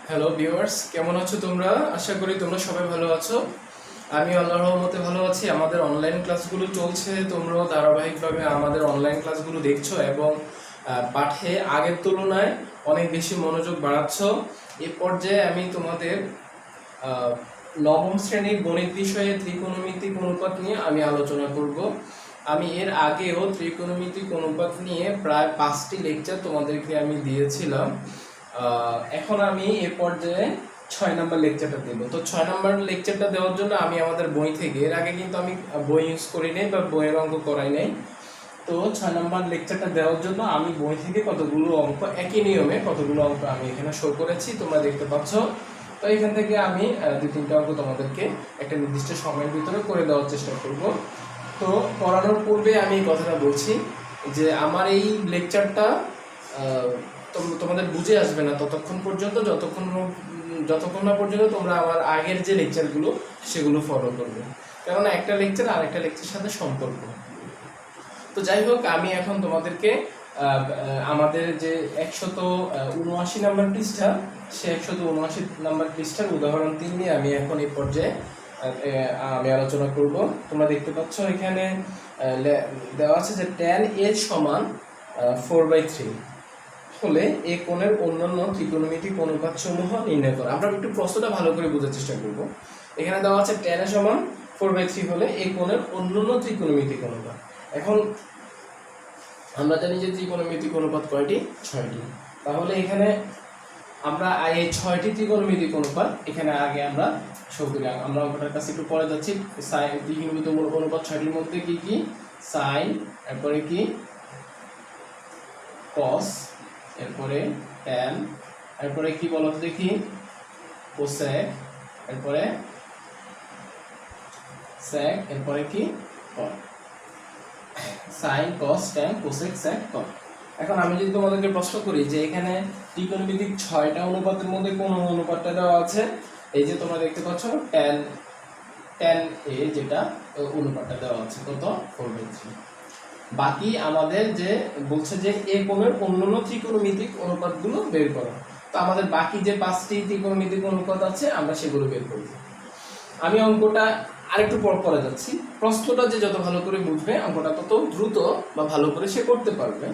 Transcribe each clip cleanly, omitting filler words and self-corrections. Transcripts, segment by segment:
Hello viewers, কেমন আছো তোমরা? আশা করি তোমরা সবাই ভালো আছো। আমি আল্লাহর রহমতে ভালো আছি। আমাদের অনলাইন ক্লাসগুলো চলছে, তোমরাও ধারাবাহিকভাবে আমাদের অনলাইন ক্লাসগুলো দেখছো এবং পাঠে আগের তুলনায় অনেক বেশি মনোযোগ বাড়াচ্ছ। এ পর্যায়ে আমি তোমাদের নবম শ্রেণীর গণিত বিষয়ে ত্রিকোণমিতিক অনুপাত নিয়ে আমি আলোচনা করব। আমি এর আগেও ত্রিকোণমিতিক অনুপাত নিয়ে প্রায় 5টি লেকচার তোমাদেরকে আমি দিয়েছিলাম। এখন আমি এ পর্যায়ে 6 নম্বর লেকচারটা দেবো। তো 6 নম্বর লেকচারটা দেওয়ার জন্য আমি আমাদের বই থেকে, এর আগে কিন্তু আমি বই ইউজ করি নাই বা বইয়ের অঙ্ক করাই নাই। তো 6 নম্বর লেকচারটা দেওয়ার জন্য আমি বই থেকে কতগুলো অঙ্ক, একই নিয়মে কতগুলো অঙ্ক আমি এখানে শো করেছি, তোমরা দেখতে পাচ্ছ। তো এখান থেকে আমি 2-3টা অঙ্ক তোমাদেরকে একটা নির্দিষ্ট সময়ের ভিতরে করে দেওয়ার চেষ্টা করব। তো পড়ানোর পূর্বে আমি এই কথাটা বলছি যে আমার এই লেকচারটা তোমাদের বুঝে আসবে না ততক্ষণ পর্যন্ত, যতক্ষণ না পর্যন্ত তোমরা আমার আগের যে লেকচারগুলো সেগুলো ফলো করবে, কেননা একটা লেকচার আর একটা লেকচারের সাথে সম্পর্ক। তো যাই হোক, আমি এখন তোমাদেরকে আমাদের যে 179 নম্বর পৃষ্ঠা, সে 179 নম্বর পৃষ্ঠার উদাহরণ 3 নিয়ে আমি এখন এই পর্যায়ে আমি আলোচনা করব। তোমরা দেখতে পাচ্ছ এখানে দেওয়া আছে যে tan a সমান 4/3 হলে এ কোণের অন্যান্য ত্রিকোণমিতিক অনুপাত সমূহ নির্ণয় করো। আমরা একটু প্রশ্নটা ভালো করে বোঝার চেষ্টা করব। এখানে দেওয়া আছে tan a সমান 4/3 হলে এ কোণের অন্যান্য ত্রিকোণমিতিক অনুপাত। এখন আমরা জানি যে ত্রিকোণমিতিক অনুপাত কয়টি? 6টি। তাহলে এখানে আমরা এই 6টি ত্রিকোণমিতিক অনুপাত এখানে আগে আমরা শো করি। আমরা অঙ্কটার কাছে একটু পরে যাচ্ছি। সাইন ত্রিকোণমিতিক অনুপাত 6টির মধ্যে কি কি? সাইন, এরপরে কি কস, এরপরে ট্যান, এরপরে কি বলো তো দেখি? কোসেক, এরপরে সেক, এরপরে কি? কট। সাইন, কস, ট্যান, কোসেক, সেক, কট। এখন আমি যদি তোমাদেরকে প্রশ্ন করি যে এখানে ত্রিকোণমিতিক 6টা অনুপাতের মধ্যে কোন অনুপাতটা দেওয়া আছে? এই যে তোমরা দেখতে পাচ্ছ tan a, যেটা অনুপাতটা দেওয়া আছে কত? 4/3। বাকি আমাদের যে বলছে যে এ কোণের অন্যান্য ত্রিকোণমিতিক অনুপাতগুলো বের করো। তো আমাদের বাকি যে 5টি ত্রিকোণমিতিক অনুপাত আছে আমরা সেগুলো বের করব। আমি অঙ্কটা আরেকটু পরে যাচ্ছি। প্রশ্নটা যে যত ভালো করে বুঝবে অঙ্কটা তত দ্রুত বা ভালো করে সে করতে পারবে।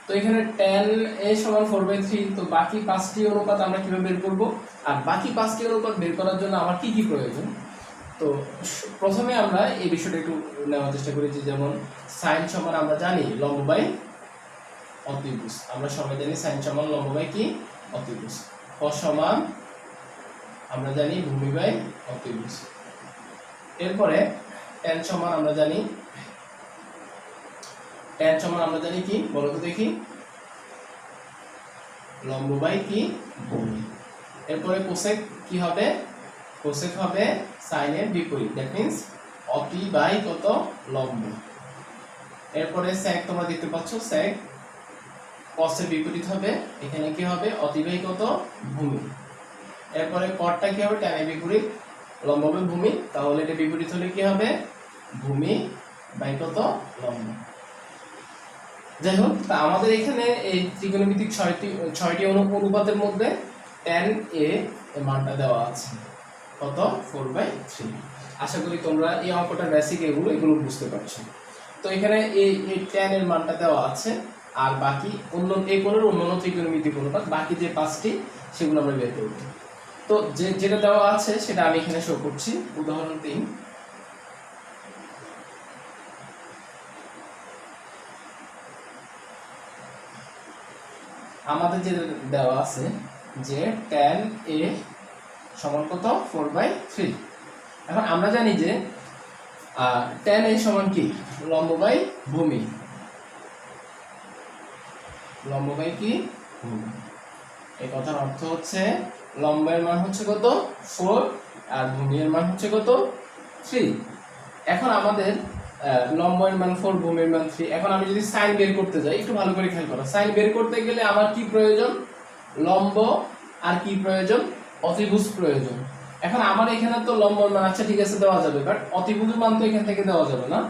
তো এখানে tan a সমান 4/3, তো বাকি 5টি অনুপাত আমরা কিভাবে বের করব? আর বাকি 5টি অনুপাত বের করার জন্য আমার কি কি প্রয়োজন? তো প্রথমে আমরা এই বিষয়টা একটু নেওয়ার চেষ্টা করেছি। যেমন সাইন সমান আমরা জানি লম্ব বাই অতিভুজ, আমরা সবাই জানি সাইন সমান লম্ব বাই কি? অতিভুজ। কস সমান আমরা জানি ভূমি বাই অতিভুজ। এরপরে ট্যান সমান আমরা জানি কি? বলো তো দেখি? লম্ব বাই কি? ভূমি। এরপরে কোসেক কি হবে? কোসেক হবে সাইনের বিপরীত, দ্যাট মিন্স অতি বাই কত? লম্ব। এরপরে সেক তোমরা দেখতে পাচ্ছ, সেক কসের বিপরীত হবে, এখানে কি হবে? অতি বাই কত? ভূমি। এরপরে কটটা কি হবে? ট্যানের বিপরীত, লম্ব বাই ভূমি, তাহলে এটা বিপরীত হলে কি হবে? ভূমি বাই কত? লম্ব। যাই হোক, তা আমাদের এখানে এই ত্রিকোণমিতিক 6টি অনুপাতের মধ্যে tan a এর মানটা দেওয়া আছে কত? 4/3। আশা করি তোমরা এই অঙ্কটার বেসিক এগুলো বুঝতে পারছো। তো এখানে এই tan এর মানটা দেওয়া আছে, আর বাকি এই কোণের অন্যান্য ত্রিকোণমিতিক অনুপাত বাকি যে 5টি সেগুলো আমরা বের করব। তো যেটা দেওয়া আছে সেটা আমি এখানে শো করছি। উদাহরণ 3, আমাদের যে দেওয়া আছে যে tan a সমান কত? 4/3। এখন আমরা জানি যে tan a সমান কি? লম্ব বাই ভূমি, লম্ব বাই কি? ভূমি। এই কথার অর্থ হচ্ছে লম্বের মান হচ্ছে কত? 4, আর ভূমির মান হচ্ছে কত? 3। এখন আমাদের লম্বের মান 4, ভূমির মান 3। এখন আমি যদি সাইন বের করতে যাই, একটু ভালো করে খেয়াল করো। সাইন বের করতে গেলে আমার কি প্রয়োজন? লম্ব, আর কি প্রয়োজন? অতিভুজ প্রয়োজন। এখন আমার এখানে তো লম্বের মান আছে, ঠিক আছে, দেওয়া যাবে, বাট অতিভুজের মান তো এখান থেকে দেওয়া যাবে না।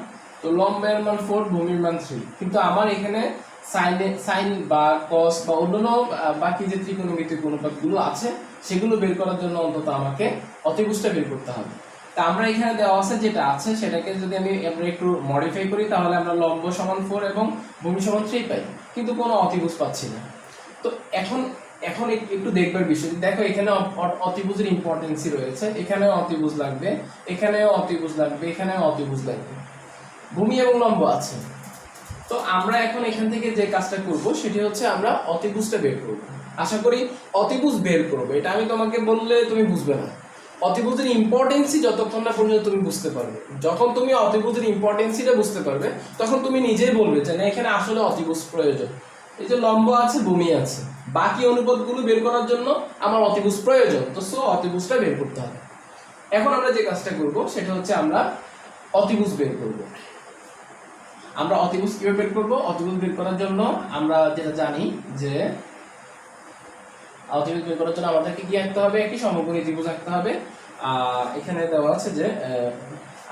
তো লম্বের মান 4, ভূমির মান 3, কিন্তু আমার এখানে সাইন বা কস বা অন্যান্য বাকি যে ত্রিকোণমিতিক অনুপাতগুলো আছে সেগুলো বের করার জন্য অন্তত আমাকে অতিভুজটা বের করতে হবে। তা আমরা এখানে দেওয়া আছে যেটা আছে সেটাকে যদি আমরা একটু মডিফাই করি তাহলে আমরা লম্ব সমান 4 এবং ভূমি সমান 3 পাই, কিন্তু কোনো অতিভুজ পাচ্ছি না। তো এখন এখন একটু দেখবার বিষয়, দেখো এখানে অতিভুজের ইম্পর্টেন্সই রয়েছে, এখানেও অতিভুজ লাগবে, এখানেও অতিভুজ লাগবে, এখানেও অতিভুজ লাগবে, ভূমি এবং লম্ব আছে। তো আমরা এখন এখান থেকে যে কাজটা করব সেটি হচ্ছে আমরা অতিভুজটা বের করব। আশা করি অতিভুজ বের করব, এটা আমি তোমাকে বললে তুমি বুঝবে না। অতিভুজের ইম্পর্টেন্সই যতক্ষণ না পর্যন্ত তুমি বুঝতে পারবে, যখন তুমি অতিভুজের ইম্পর্টেন্সিটা বুঝতে পারবে তখন তুমি নিজেই বলবে যে না এখানে আসলে অতিভুজ প্রয়োজন। এই যে লম্ব আছে, ভূমি আছে, বাকি অনুপাতগুলো বের করার জন্য আমার অতিভুজ প্রয়োজন, তো সো অতিভুজটা বের করতে হবে। এখন আমরা যে কাজটা করব সেটা হচ্ছে আমরা অতিভুজ বের করব। আমরা অতিভুজ কিভাবে বের করব? অতিভুজ বের করার জন্য আমরা যেটা জানি যে অতিভুজ বের করার জন্য আমাদেরকে কি আঁকতে হবে? একটি সমকোণী ত্রিভুজ আঁকতে হবে। এখানে দেওয়া আছে যে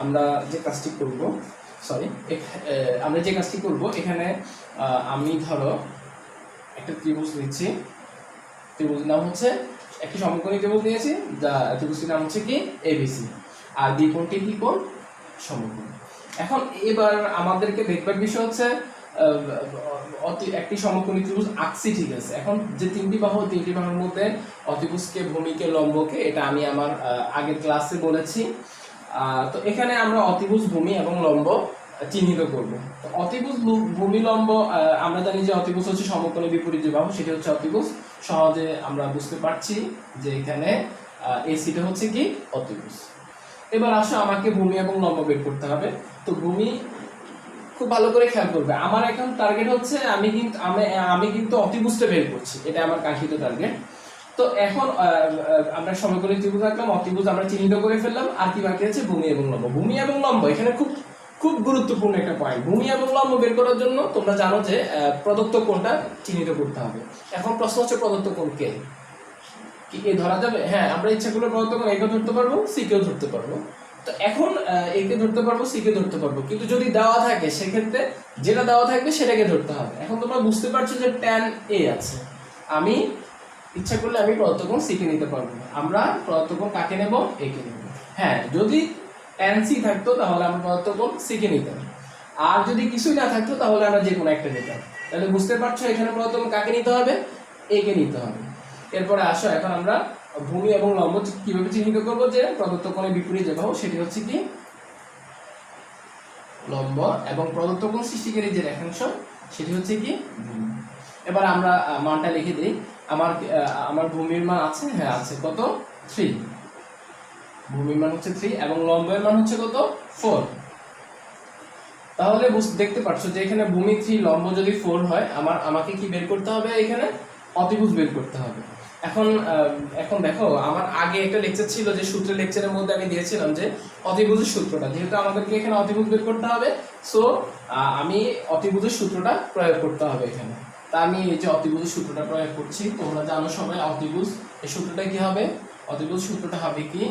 আমরা যে কাজটি করব, এখানে আমি ধরো একটা ত্রিভুজ নিচ্ছি, ত্রিভুজ নাম হচ্ছে একটি সমকোণী ত্রিভুজ নিয়েছি, যা ত্রিভুজটির নাম হচ্ছে কি এবিসি, আর বি কোণটি কি কোণ? সমকোণ। এখন এবার আমাদেরকে দেখবার বিষয় হচ্ছে একটি সমকোণী ত্রিভুজ আঁকছি, ঠিক আছে। এখন যে তিনটি বাহুর মধ্যে অতিভুজকে, ভূমিকে, লম্বকে, এটা আমি আমার আগের ক্লাসে বলেছি। তো এখানে আমরা অতিভুজ, ভূমি এবং লম্ব চিহ্নিত করব। তো অতিভুজ, ভূমি, লম্ব, আমরা জানি যে অতিভুজ হচ্ছে সমকোণী বিপরীত যে বাহু, সেটি হচ্ছে অতিভুজ। সহজে আমরা বুঝতে পারছি যে এখানে এসিটা হচ্ছে কি অতিভুজ। এবার আসো আমাকে ভূমি এবং লম্ব বের করতে হবে। তো ভূমি খুব ভালো করে খেয়াল করবে, আমার এখন টার্গেট হচ্ছে আমি কিন্তু অতিভুজটা বের করছি, এটা আমার কাঙ্ক্ষিত টার্গেট। তো এখন আমরা সমকোণী ত্রিভুজ আঁকলাম, অতিভুজ আমরা চিহ্নিত করে ফেললাম, আর কি বাকি আছে? ভূমি এবং লম্ব। ভূমি এবং লম্ব এখানে খুব খুব গুরুত্বপূর্ণ একটা পয়েন্ট। ভূমি এবং লম্ব বের করার জন্য তোমরা জানো যে প্রদত্ত কোণটা চিহ্নিত করতে হবে। এখন প্রশ্ন হচ্ছে প্রদত্ত কোণ কে? কি এ ধরা যাবে? হ্যাঁ, আমরা ইচ্ছা করলে প্রদত্ত কোণ একেও ধরতে পারবো, সি কেও ধরতে পারবো। তো এখন একে ধরতে পারবো, সি কে ধরতে পারবো, কিন্তু যদি দেওয়া থাকে সেক্ষেত্রে যেটা দেওয়া থাকবে সেটাকে ধরতে হবে। এখন তোমরা বুঝতে পারছো যে tan a আছে, আমি ইচ্ছা করলে আমি প্রদত্ত কোণ সি কে নিতে পারবো। আমরা প্রদত্ত কোণ কাকে নেব? এ কে নেব। হ্যাঁ, যদি tan c থাকতো তাহলে আমরা প্রদত্ত কোণ সি কে নিতাম, আর যদি কিছুই না থাকতো তাহলে আমরা যে কোনো একটা নিতাম। তাহলে বুঝতে পারছো এখানে প্রদত্ত কোণ কাকে নিতে হবে? এ কে নিতে হবে। এরপরে আসো এখন আমরা ভূমি এবং লম্ব কিভাবে চিহ্নিত করব? যে প্রদত্ত কোণের বিপরীত যে বাহু সেটি হচ্ছে কি লম্ব, এবং প্রদত্ত কোণ সৃষ্টিকারী যে রেখাংশ সেটি হচ্ছে কি ভূমি। এবার আমরা মানটা লিখে দিই। আমার ভূমির মান আছে, হ্যাঁ আছে, কত? 3। ভূমির মান হচ্ছে 3 এবং লম্বের মান হচ্ছে কত? 4। তাহলে দেখতে পাচ্ছো যে এখানে ভূমি 3, লম্ব যদি 4 হয়, আমাকে কি বের করতে হবে? এখানে অতিভুজ বের করতে হবে। এখন দেখো, আমার আগে একটা লেকচার ছিল যে সূত্রের লেকচারের মধ্যে আমি দিয়েছিলাম যে অতিভুজের সূত্রটা, যেহেতু আমাদেরকে এখানে অতিভুজ বের করতে হবে, সো আমি অতিভুজের সূত্রটা প্রয়োগ করতে হবে এখানে। তা আমি এই যে অতিভুজের সূত্রটা প্রয়োগ করছি, তোমরা জানো সবাই অতিভুজ এই সূত্রটা কি হবে? অতিভুজ সূত্রটা হবে কি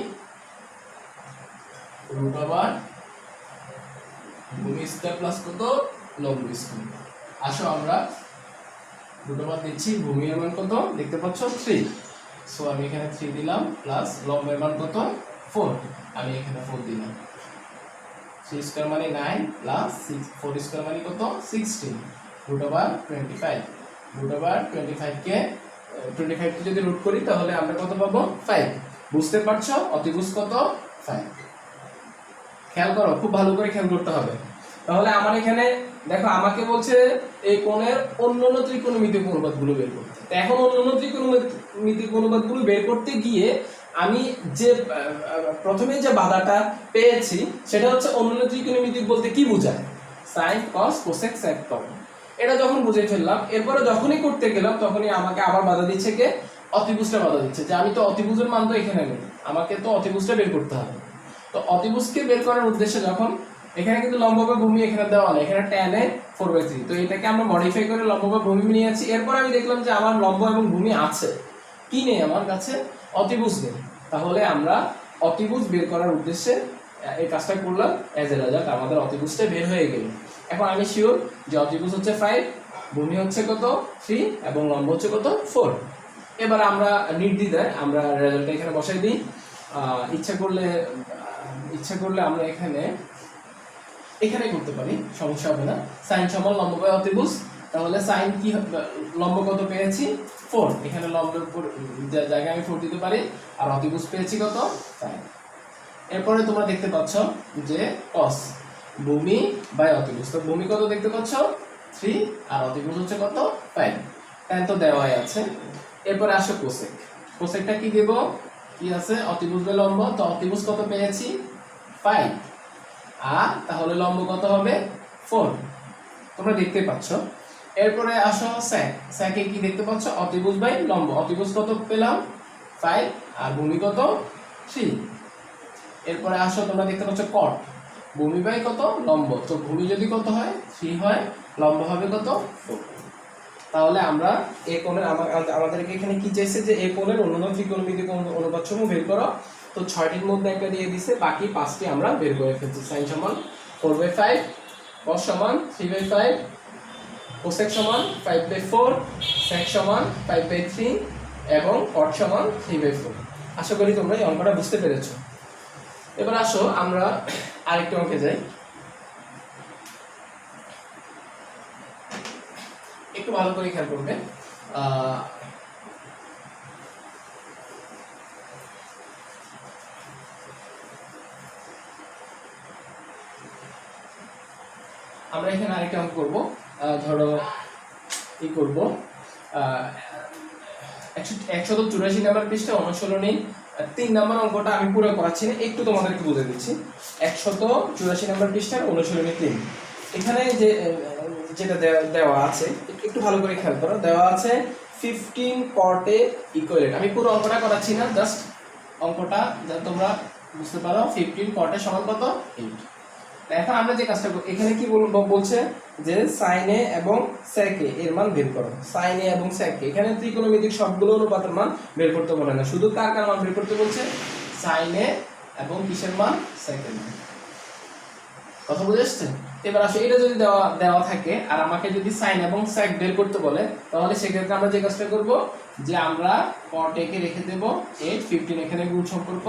রুট ওভার ভূমি স্কয়ার প্লাস কত? লম্ব স্কয়ার। আসো আমরা রুট ওভার দিচ্ছি, ভূমির মান কত দেখতে পাচ্ছ? 3। সো আমি এখানে 3 দিলাম, প্লাস লম্বের মান কত? 4, আমি এখানে 4 দিলাম। 3 স্কয়ার মানে 9, প্লাস 4 স্কয়ার মানে কত? 16, রুট ওভার 25। রুট ওভার 25 কে যদি রুট করি তাহলে আমরা কত পাবো? 5। বুঝতে পারছো অতিভুজ কত? 5। খেয়াল করো, খুব ভালো করে খেয়াল করতে হবে। তাহলে আমার এখানে দেখো, আমাকে বলছে এই কোণের অন্যান্য ত্রিকোণমিতিক অনুপাতগুলো বের করতে। তো এখন অন্যান্য ত্রিকোণমিতিক অনুপাতগুলো বের করতে গিয়ে আমি যে প্রথমে যে বাধাটা পেয়েছি সেটা হচ্ছে অন্যান্য ত্রিকোণমিতিক বলতে কি বোঝায়? সাইন, কস, কোসেক, সেক, টন। এটা যখন বুঝে ফেললাম, এরপরে যখনই করতে গেলাম তখনই আমাকে আবার বাধা দিচ্ছে কে? অতিভুজটা বাধা দিচ্ছে, যে আমি তো অতিভুজের মান তো এখানে নেই, আমাকে তো অতিভুজটা বের করতে হবে। তো অতিভুজকে বের করার উদ্দেশ্যে যখন এখানে কিন্তু লম্ব বা ভূমি এখানে দেওয়া নেই, এখানে tan এ 4/3, তো এটাকে আমরা মডিফাই করে লম্ব বা ভূমি নিয়েছি। এরপর আমি দেখলাম যে আমার লম্ব এবং ভূমি আছে, কি নেই আমার কাছে? অতিভুজ নেই। তাহলে আমরা অতিভুজ বের করার উদ্দেশ্যে এই কাজটা করলাম, এজ এ রেজাল্ট আমাদের অতিভুজটা বের হয়ে গেল। এখন আমি শিওর যে অতিভুজ হচ্ছে 5, ভূমি হচ্ছে কত 3 এবং লম্ব হচ্ছে কত 4। এবার আমরা নির্দ্বিধায় আমরা রেজাল্টটা এখানে বসাই দিই। ইচ্ছা করলে আমরা এখানে করতে পারি, সমস্যা হবে না। সাইন সমান লম্ব বাই অতিভুজ, তাহলে সাইন কি লম্ব কত পেয়েছি 4, এখানে লম্বের উপর জায়গায় আমি 4 দিতে পারি, আর অতিভুজ পেয়েছি কত 5। এরপরে তোমরা দেখতে পাচ্ছ যে cos ভূমি বাই অতিভুজ, তো ভূমি কত দেখতে পাচ্ছ 3 আর অতিভুজ হচ্ছে কত 5, tan তো দেওয়াই আছে। এরপরে আসো কোসেক, কোসেকটা কি দেব, কি আছে অতিভুজ বাই লম্ব, তো অতিভুজ কত পেয়েছি 5 আর তাহলে লম্ব কত হবে 4, তোমরা দেখতে পাচ্ছ। এরপরে আসো sec, sec এ কি দেখতে পাচ্ছ অতিভুজ বাই লম্ব, অতিভুজ কত পেলাম 5 আর ভূমি কত 3। এরপরে আসো তোমরা দেখতে পাচ্ছ cot, ভূমি বাই কত লম্ব, তো ভূমি যদি কত হয় 3 হয়, লম্ব হবে কত 4। তাহলে আমরা এই কোণের আমাদেরকে এখানে কি চাইছে যে এই কোণের অন্যান্য ত্রিকোণমিতিক অনুপাতসমূহ বের করো, তো 6টির মধ্যে একটা দিয়ে দিছে, বাকি 5টি আমরা বের করে ফেলছি। sin সমান 4/5, cos সমান 3/5, cosec সমান 5/4, sec সমান 5/3 এবং cot সমান 3/4। আশা করি তোমরা এই অঙ্কটা বুঝতে পেরেছো। এবার আসো আমরা আরেকটা অঙ্কে যাই, একটু ভালো করে খেয়াল করবে। আমরা এখানে আরেকটা অঙ্ক করবো, ধরো কি করবো 184 নাম্বার পৃষ্ঠা অনুশীলনী 3 নাম্বার অঙ্কটা আমি পুরো করাচ্ছি না, একটু তোমাদেরকে বুঝে দিচ্ছি। 184 নাম্বার পৃষ্ঠার অনুশীলনী 3, এখানে যেটা দেওয়া আছে একটু ভালো করে খেয়াল করো, দেওয়া আছে 15 cot a ইকুয়ালেন্ট। আমি পুরো অঙ্কটা করাচ্ছি না, জাস্ট অঙ্কটা যা তোমরা বুঝতে পারো। 15 cot a সমান কত 8। এখন আমরা যে কাজটা করব, এখানে কি বলছে যে sin a এবং sec a এর মান বের করো। sin a এবং sec a এখানে ত্রিকোণমিতিক সবগুলো অনুপাতের মান বের করতে বলে না, শুধু কার মান বের করতে বলছে, sin a এবং কিসের মান sec এর মান। কথা বুঝে আসছে? এবার আসো এটা যদি দেওয়া থাকে আর আমাকে যদি sin এবং sec বের করতে বলে, তাহলে সেক্ষেত্রে আমরা যে কাজটা করব যে আমরা cot a কে রেখে দেব 8, 15 এখানে গুণ সম্পর্ক,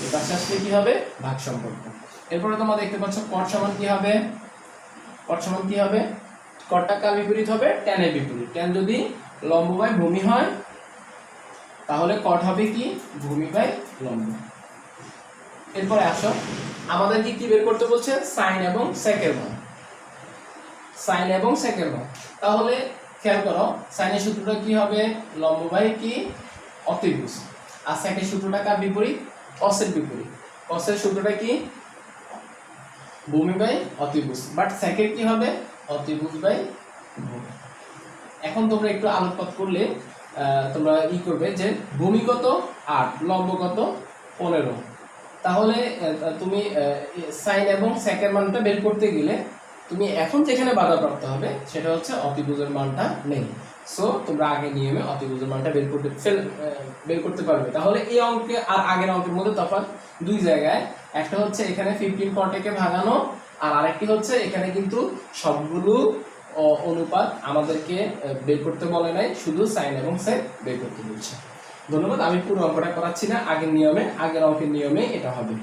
এর পাশে আসলে কি হবে ভাগ সম্পর্ক। এরপরে তোমরা দেখতে পাচ্ছ cot সমান কি হবে, cot সমান কি হবে, cotটা কার বিপরীত হবে tan এর বিপরীত। tan যদি লম্ব বাই ভূমি হয় তাহলে cot হবে কি ভূমি বাই লম্ব। এরপরে আসো আমাদেরকে কি বের করতে বলছে sin এবং sec এর মান, sin এবং sec এর মান। তাহলে খেয়াল করো sin এর সূত্রটা কি হবে লম্ব বাই কি অতিভুজ, আর sec এর সূত্রটা কার বিপরীত cos এর বিপরীত। cos এর সূত্রটা কি ভূমি বাই অতিভুজ, বাট sec এর কি হবে অতিভুজ বাই ভূমি। এখন তোমরা একটু আলোকপাত করলে তোমরা করবে যে ভূমি কত 8, লম্ব কত 15, তাহলে তুমি sin এবং sec এর মানটা বের করতে গেলে তুমি এখন যেখানে বাধাপ্রাপ্ত হবে সেটা হচ্ছে অতিভুজের মানটা নেই। সো তোমরা আগে নিয়মে অতিভুজের মানটা বের করতে পারবে। তাহলে এই অঙ্কে আর আগের অঙ্কের মধ্যে তফাৎ দুই জায়গায়, একটা হচ্ছে এখানে 15 cot a কে ভাঙানো, আর আরেকটি হচ্ছে এখানে কিন্তু সবগুলো অনুপাত আমাদেরকে বের করতে বলে নাই, শুধু sin এবং sec বের করতে বলছে। ধন্যবাদ, আমি পুরো অঙ্কটা করাচ্ছি না, আগের অঙ্কের নিয়মে এটা হবে,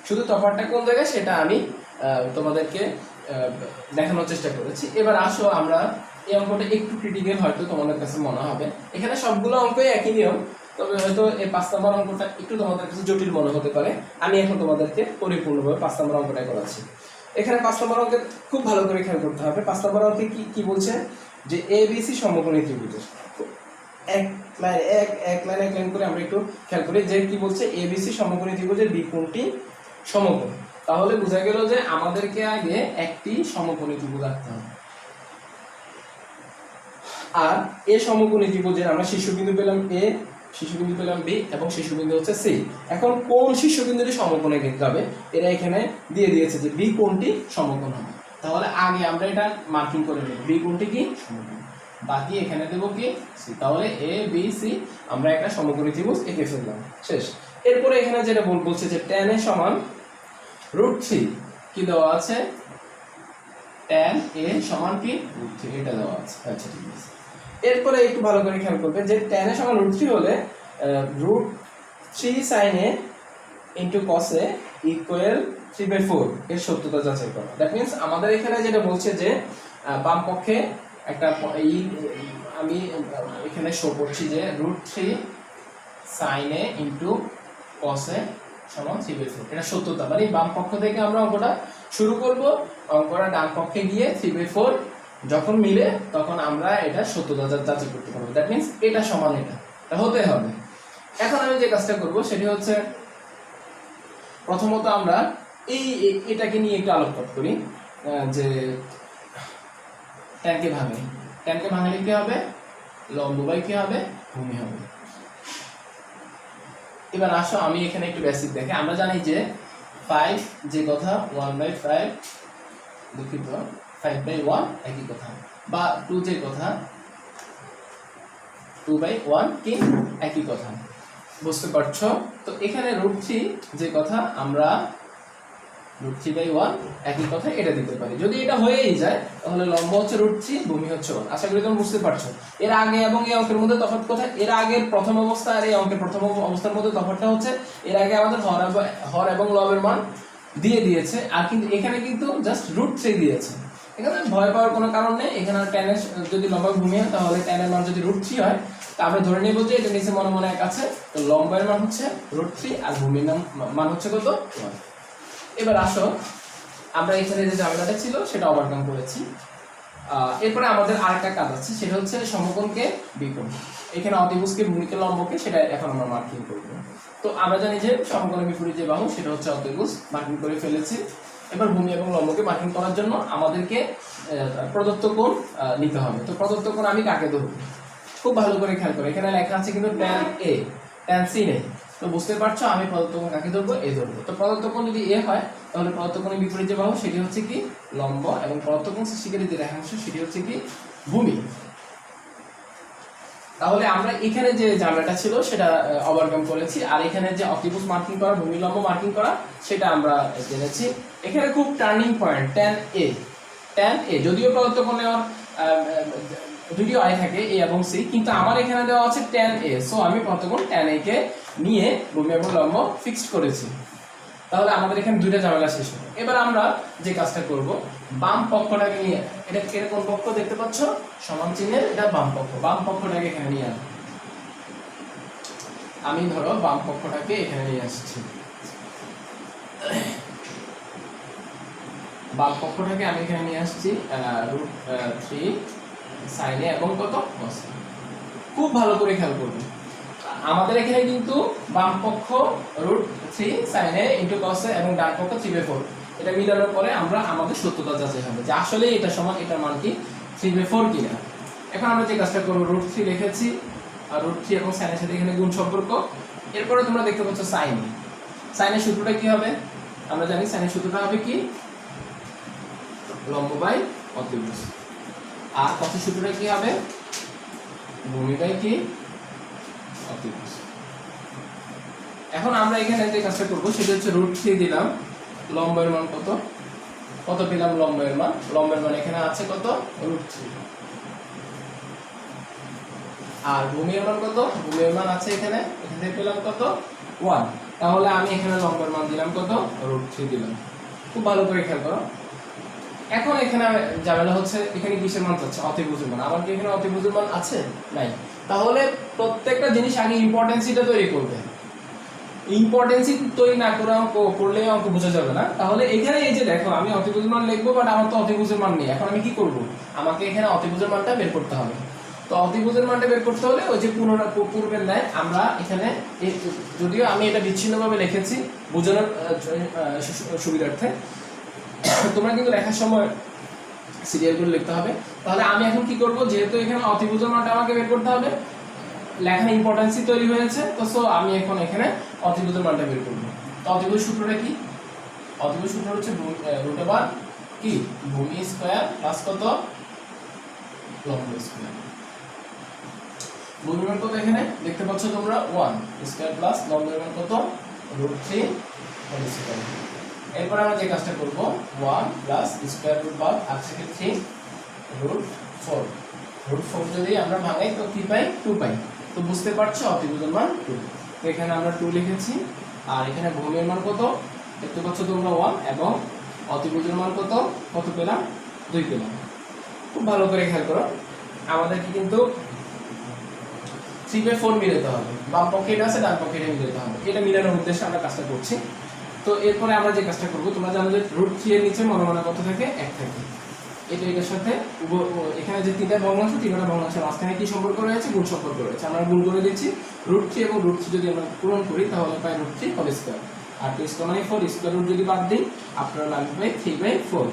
শুধু তফাৎটা কোন জায়গায় সেটা আমি তোমাদেরকে দেখানোর চেষ্টা করেছি। এবার আসো আমরা এই অঙ্কটা একটু ক্রিটিক্যাল হয়তো তোমাদের কাছে মনে হবে, এখানে সবগুলো অঙ্কই একই নিয়ম, তবে হয়তো এই 5 নম্বর অঙ্কটা একটু তোমাদের কাছে জটিল মনে হতে পারে। আমি এখন তোমাদেরকে পরিপূর্ণভাবে 5 নম্বর অঙ্কটাই করাচ্ছি। এখানে 5 নম্বর অঙ্কে খুব ভালো করে খেয়াল করতে হবে। 5 নম্বর অঙ্কে কি বলছে যে ABC সমকোণী ত্রিভুজের এক লাইন করে আমরা একটু খেয়াল করি যে কি বলছে ABC সমকোণী ত্রিভুজের বি কোণটি সমকোণ। তাহলে বোঝা গেল যে আমাদেরকে আগে একটি সমকোণী ত্রিভুজ আঁকতে হবে, আর এ সমকোণী ত্রিভুজের আমরা শীর্ষবিন্দু পেলাম A, শীর্ষবিন্দু পেলাম B এবং শীর্ষবিন্দু হচ্ছে C। এখন কোন শীর্ষবিন্দুটি সমকোণে দেখতে হবে, এরা এখানে দিয়ে দিয়েছে যে B কোণটি সমকোণ হবে। তাহলে আগে আমরা এটা মার্কিং করে নেব B কোণটি কি সমকোণ, বাকি এখানে দেব কি C। তাহলে A B C আমরা একটা সমকোণী ত্রিভুজ এঁকে ফেললাম, শেষ। এরপরে এখানে যেটা বলছে যে tan A সমান √3 কি দেওয়া আছে tan a সমান কি √3 এটা দেওয়া আছে। আচ্ছা ঠিক আছে, এরপরে একটু ভালো করে খেয়াল করবে যে tan a সমান √3 হলে √3 sin a into cos a equal 3/4 এর সত্যতা যাচাই করা। দ্যাট মিন্স আমাদের এখানে যেটা বলছে যে বাম পক্ষে একটা আমি এখানে শো করছি যে √3 sin a into cos a সমান 3/4 এটা সত্যতা, মানে বাম পক্ষ থেকে আমরা অঙ্কটা শুরু করব, অঙ্কটা ডান পক্ষে গিয়ে 3/4 যখন মিলে তখন আমরা এটা সত্যতা যাচাই করতে পারবো। দ্যাট মিন্স এটা সমান এটা হতে হবে। এখন আমি যে কাজটা করব সেটি হচ্ছে প্রথমত আমরা এটাকে নিয়ে একটু আলোকপাত করি যে ট্যানকে ভাঙলে কি হবে, লম্ব বাই কি হবে, ভূমি হবে। এবার আসো আমি এখানে একটু বেসিক দেখে, আমরা জানি যে 5 যে কথা 1/5 দুঃখিত 5/1 একই কথা, বা 2 যে কথা 2/1 কি একই কথা, বুঝতে পারছো? তো এখানে √3 যে কথা আমরা √3/1 একই কথা এটা দিতে পারি। যদি এটা হয়েই যায় তাহলে লম্ব হচ্ছে √3, ভূমি হচ্ছে 1। আশা করি তোমরা বুঝতে পারছো। এর আগে এবং এই অঙ্কের মধ্যে তফাৎ কোথায়? এর আগের প্রথম অবস্থা আর এই অঙ্কের প্রথম অবস্থার মধ্যে তফাৎটা হচ্ছে এর আগে আমাদের হর এবং লবের মান দিয়ে দিয়েছে, আর কিন্তু এখানে কিন্তু জাস্ট √3 দিয়েছে। এখানে ভয় পাওয়ার কোনো কারণ নেই। এখানে tan এর যদি লম্ব ভূমি হয় তাহলে tan এর মান যদি √3 হয় তা আমরা ধরে নেব যে এটা নিচে মনে মনে এক আছে, তো লম্বের মান হচ্ছে √3 আর ভূমির মান হচ্ছে কত 1। এবার আসো আমরা এখানে যে ঝামেলাটা ছিল সেটা ওভারকাম করেছি। এরপরে আমাদের আরেকটা কাজ আছে, সেটা হচ্ছে সমকোণকে বিকোণ। এখানে অতিভুজকে ভূমিকে লম্বকে সেটা এখন আমরা মার্কিং করব। তো আমরা জানি যে সমকোণের বিপরীত যে বাহু সেটা হচ্ছে অতিভুজ, মার্কিং করে ফেলেছি। এবার ভূমি এবং লম্বকে মার্কিং করার জন্য আমাদেরকে প্রদত্ত কোণ নিতে হবে। তো প্রদত্ত কোণ আমি কাকে ধরব? খুব ভালো করে খেয়াল করো, এখানে লেখা আছে কিন্তু tan a tan c নেই। তো বুঝতে পারছো আমি প্রদত্ত কোণ কাকে ধরবো? এ ধরবো। তো প্রদত্ত কোণ যদি এ হয় তাহলে প্রদত্ত কোণের বিপরীত যে বাহু সেটি হচ্ছে কি লম্ব, এবং প্রদত্ত কোণ সৃষ্টিকারী যে রেখাংশ সেটি হচ্ছে কি ভূমি। তাহলে আমরা এখানে যে ঝামেলাটা ছিল সেটা ওভারকাম করেছি, আর এখানে যে অতিভুজ মার্কিং করা, ভূমি লম্ব মার্কিং করা সেটা আমরা জেনেছি। এখানে খুব টার্নিং পয়েন্ট tan a যদিও প্রদত্ত কোণে দুটিও আয় থাকে a এবং c, কিন্তু আমার এখানে দেওয়া আছে tan a, সো আমি প্রদত্ত কোণ tan a কে নিয়ে ভূমি এবং লম্ব ফিক্সড করেছি। তাহলে আমাদের এখানে দুইটা ঝামেলা শেষ হবে। এবার আমরা যে কাজটা করব, বাম পক্ষটাকে নিয়ে, এটা কোন পক্ষ দেখতে পাচ্ছ সমান চিহ্নের, এটা বাম পক্ষ, বাম পক্ষটাকে এখানে নিয়ে আনবো। আমি ধরো বাম পক্ষটাকে এখানে নিয়ে আসছি, বাম পক্ষটাকে আমি এখানে নিয়ে আসছি √3 sin a এবং কত cos a। খুব ভালো করে খেয়াল করবে, আমাদের এখানে কিন্তু বাম পক্ষ √3 sin a * cos a এবং ডান পক্ষ 3/4, এটা মিলানোর পরে আমরা আমাদের সত্যতা যাচাই হবে যে আসলে এটা সমান, এটার মান কি 3/4 কিনা। এখন আমরা যে কাজটা করব, √3 লিখেছি আর √3 এবং sin এর সাথে এখানে গুণ সম্পর্ক। এরপরে তোমরা দেখতে পাচ্ছ sin এর সূত্রটা কি হবে? আমরা জানি sin এর সূত্রটা হবে কি লম্ব বাই অতিভুজ, আর cos এর সূত্রটা কি হবে ভূমি বাই কি অতিভুজ। এখন আমরা এখানে যে কাজটা করব সেটা হচ্ছে √3 দিলাম, লম্বের মান কত পেলাম, লম্বের মান এখানে আছে কত √3, আর ভূমির মান কত, ভূমির মান আছে এখানে থেকে পেলাম কত 1। তাহলে আমি এখানে লম্বের মান দিলাম কত √3 দিলাম। খুব ভালো করে খেয়াল করো। এখন এখানে ঝামেলা হচ্ছে, এখানে কিসের মান চাচ্ছে? অতিভুজের মান। আমার কি এখানে অতিভুজের মান আছে? নাই। তাহলে প্রত্যেকটা জিনিস আগে ইম্পর্টেন্সিটা তৈরি করবে। ইম্পর্টেন্সি তৈরি না করে অঙ্ক করলে অঙ্ক বোঝা যাবে না। তাহলে এখানে এই যে দেখো আমি অতিভুজের মান লিখবো, বাট আমার তো অতিভুজের মান নেই। এখন আমি কি করব? আমাকে এখানে অতিভুজের মানটা বের করতে হবে। তো অতিভুজের মানটা বের করতে হলে ওই যে পূর্বের ন্যায় আমরা এখানে, যদিও আমি এটা বিচ্ছিন্নভাবে লিখেছি বোঝানোর সুবিধার্থে, তোমরা কিন্তু লেখার সময় সিরিয়ালগুলো লিখতে হবে। তাহলে আমি এখন কি করব, যেহেতু এখানে অতিভুজের মানটা আমাকে বের করতে হবে, লেখার ইম্পর্টেন্সই তৈরি হয়েছে, তো সো আমি এখন এখানে অতিভুজের মানটা বের করব। তো অতিভুজ সূত্রটা কি? অতিভুজ সূত্র হচ্ছে √, কি ভূমি স্কয়ার প্লাস কত লম্ব স্কয়ার। ভূমির মান কত এখানে দেখতে পাচ্ছ তোমরা 1 স্কয়ার প্লাস লম্বের মান কত √3 হোল স্কয়ার। এরপর আমরা যে কাজটা করব 1 প্লাস স্কয়ার রুট অফ আর থেকে 3 রুট 4। রুট 4 যদি আমরা ভাঙাই তো কি পাই? 2 পাই। তো বুঝতে পারছো অতিভুজের মান 2। তো এখানে আমরা 2 লিখেছি, আর এখানে ভূমির মান কত দেখতে পাচ্ছ তোমরা 1, এবং অতিভুজের মান কত কত পেলাম? 2 পেলাম। খুব ভালো করে খেয়াল করো, আমাদেরকে কিন্তু 3/4 মিলাতে হবে। বাম পক্ষে এটা আছে, ডান পক্ষে এটা মিলাতে হবে। এটা মিলানোর উদ্দেশ্যে আমরা কাজটা করছি। তো এরপরে আমরা যে কাজটা করব, তোমরা জানো যে রুট 3 এর নিচে মনে মনে কত থাকে? 1 থাকে। এটা এটার সাথে এখানে যে তিনটা ভগ্নাংশ, তিনটা ভগ্নাংশের মাঝখানে কি সম্পর্ক রয়েছে? গুণ সম্পর্ক রয়েছে। আমরা গুণ করে দিচ্ছি। রুট 3 এবং রুট 3 যদি আমরা পূরণ করি তাহলে পাই রুট 3 হোল স্কয়ার। আর 2 স্কয়ার মানে 4, স্কয়ার রুট যদি বাদ দিই আপনারা পাই 3/4।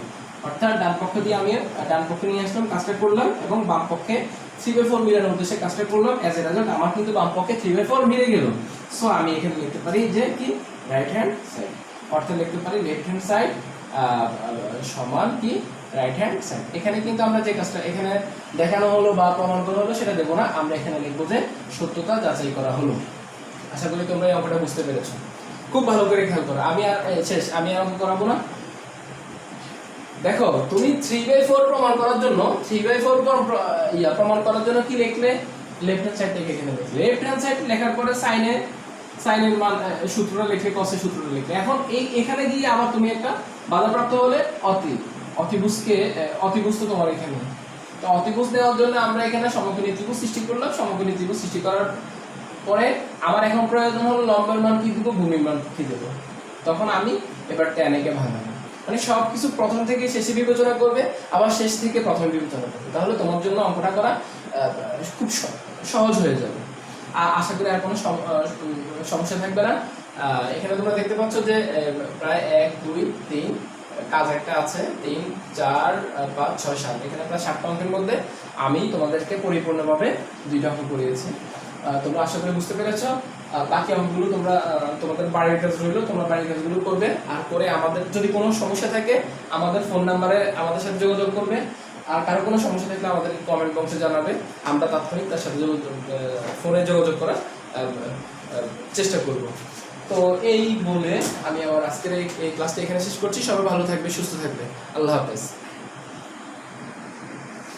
অর্থাৎ ডান পক্ষ দিয়ে আমি ডান পক্ষে নিয়ে আসলাম, কাজটা করলাম, এবং বাম পক্ষে 3/4 মিলানোর উদ্দেশ্যে কাজটা করলাম। অ্যাজ এ রেজাল্ট আমার কিন্তু বাম পক্ষে 3/4 মিলে গেল। সো আমি এখানে লিখতে পারি যে কি রাইট হ্যান্ড সাইড, অর্থাৎ লিখতে পারি লেফট হ্যান্ড সাইড সমান কি রাইট হ্যান্ড সাইড। এখানে কিন্তু আমরা যে কাজটা এখানে দেখানো হলো বা প্রমাণ করা হলো সেটা দেবো না, আমরা এখানে লিখবো যে সত্যতা যাচাই করা হলো। আশা করি তোমরা এই অঙ্কটা বুঝতে পেরেছো। খুব ভালো করে খেয়াল করো, আমি আর শেষ, আমি আর অঙ্ক করাবো না। দেখো তুমি 3/4 প্রমাণ করার জন্য 3/4 প্রমাণ করার জন্য কি লিখলে? লেফট হ্যান্ড সাইড থেকে এখানে লিখলে। লেফট হ্যান্ড সাইড লেখার পরে সাইনের মান সূত্রটা লিখলে, কসের সূত্রটা লিখলে। এখন এখানে গিয়ে আবার তুমি একটা বাধাপ্রাপ্ত হলে অতিভুজ তো তোমার এখানে। তো অতিভুজ দেওয়ার জন্য আমরা এখানে সমকোণী ত্রিভুজ সৃষ্টি করলাম। সমকোণী ত্রিভুজ সৃষ্টি করার পরে আমার এখন প্রয়োজন হলো লম্বের মান কি দেবো, ভূমির মান কি দেবো। তখন আমি এবার tan কে ভাঙাবো, মানে সবকিছু প্রথম থেকে শেষে বিবেচনা করবে, আবার শেষ থেকে প্রথমে বিবেচনা করবে। তাহলে তোমার জন্য অঙ্কটা করা খুব সহজ হয়ে যাবে। আশা করি আর কোনো সমস্যা থাকবে না। এখানে তোমরা দেখতে পাচ্ছ যে প্রায় 1 2 3 কাজ একটা আছে, 3 4 5 6 7, এখানে প্রায় 7টা অঙ্কের মধ্যে আমি তোমাদেরকে পরিপূর্ণভাবে 2টা অঙ্ক করিয়েছি। তোমরা আশা করি বুঝতে পেরেছো। বাকি অঙ্কগুলো তোমরা তোমাদের বাড়ির কাজ রইলো, তোমরা বাড়ির কাজগুলো করবে। আর করে আমাদের যদি কোনো সমস্যা থাকে আমাদের ফোন নাম্বারে আমাদের সাথে যোগাযোগ করবে। আর কারো কোনো সমস্যা থাকলে আমাদের কমেন্ট বক্সে জানাবে, আমরা তাৎক্ষণিক তার সাথে ফোনে যোগাযোগ করার চেষ্টা করব। তো এই বলে আমি আমার আজকের এই ক্লাসটা এখানে শেষ করছি। সবাই ভালো থাকবে, সুস্থ থাকবে। আল্লাহ হাফেজ।